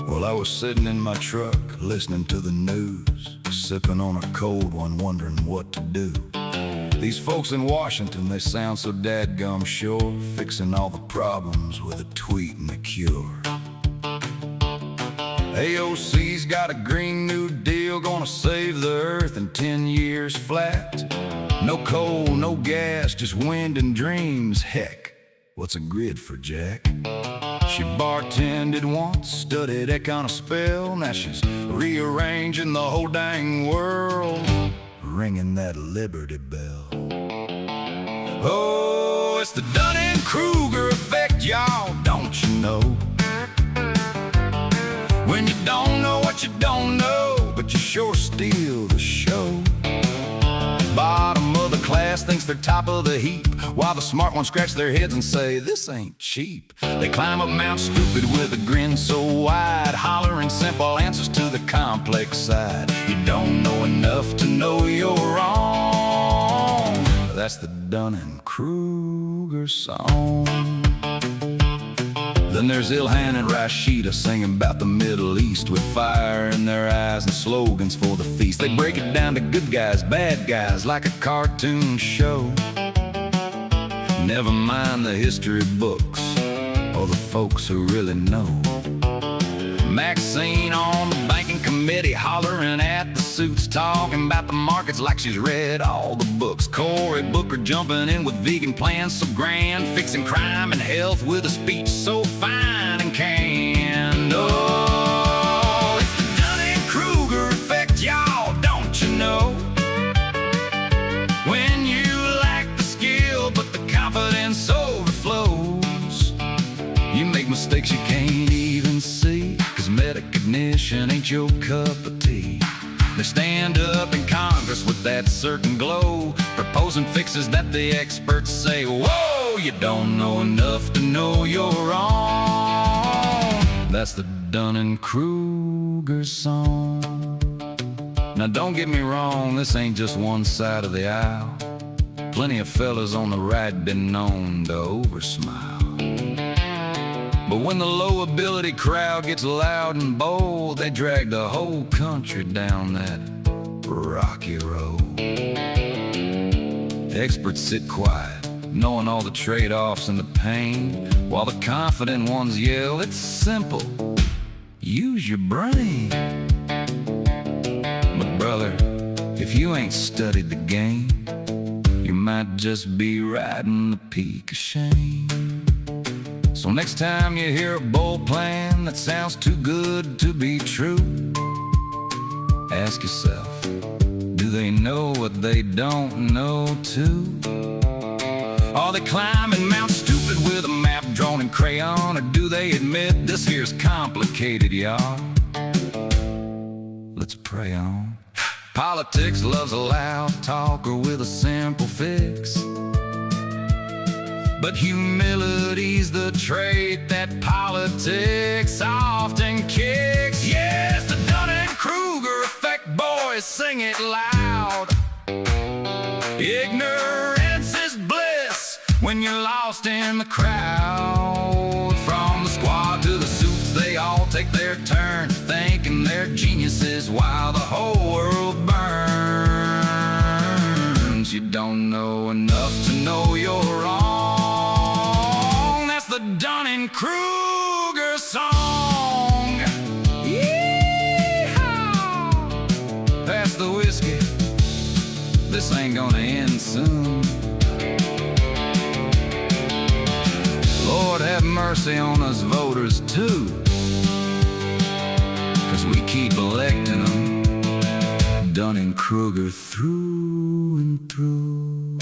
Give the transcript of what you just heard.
Well, I was sitting in my truck, listening to the news, sipping on a cold one, wondering what to do. These folks in Washington, they sound so dadgum sure, fixing all the problems with a tweet and a cure. AOC's got a Green New Deal, gonna save the earth in 10 years flat. No coal, no gas, just wind and dreams. Heck, what's a grid for Jack? She bartended once, studied econ a spell. Now she's rearranging the whole dang world, ringing that Liberty Bell. Oh, it's the Dunning-Kruger effect, y'all, don't you know? When you don't know what you don't know, but you sure steal the show. Bottom of the class thinks they're top of the heap, while the smart ones scratch their heads and say, this ain't cheap. They climb up Mount Stupid with a grin so wide, hollering simple answers to the complex side. You don't know enough to know you're wrong. That's the Dunning-Kruger song. Then there's Ilhan and Rashida singing about the Middle East, with fire in their eyes and slogans for the feast. They break it down to good guys, bad guys, like a cartoon show. Never mind the history books or the folks who really know. Maxine on the banking committee, hollering at the suits, talking about the markets like she's read all the books. Cory Booker jumping in with vegan plans so grand, fixing crime and health with a speech so fine and canned. Oh, it's the Dunning-Kruger effect, y'all, don't you know? When you lack the skill but the confidence overflows, you make mistakes you can't even see, 'cause metacognition ain't your cup of tea. They stand up in Congress with that certain glow, proposing fixes that the experts say, whoa, you don't know enough to know you're wrong. That's the Dunning-Kruger song. Now don't get me wrong, this ain't just one side of the aisle. Plenty of fellas on the right been known to oversmile. But when the low ability crowd gets loud and bold, they drag the whole country down that rocky road. Experts sit quiet, knowing all the trade-offs and the pain, while the confident ones yell, it's simple, use your brain. But brother, if you ain't studied the game, you might just be riding the peak of shame. So next time you hear a bold plan that sounds too good to be true, ask yourself, do they know what they don't know too? Are they climbing Mount Stupid with a map drawn in crayon, or do they admit this here's complicated, y'all? Let's pray on. Politics loves a loud talker with a simple fix, but humility's the trait that politics often kicks. Yes, the Dunning-Kruger effect, boys, sing it loud. Ignorance is bliss when you're lost in the crowd. From the squad to the suits, they all take their turn, thinking they're geniuses while the whole world burns. You don't know enough to know you're wrong. That's the Dunning-Kruger song. Yeehaw! Pass the whiskey, this ain't gonna end soon. Lord have mercy on us voters too, 'cause we keep electing them Dunning-Kruger through and through.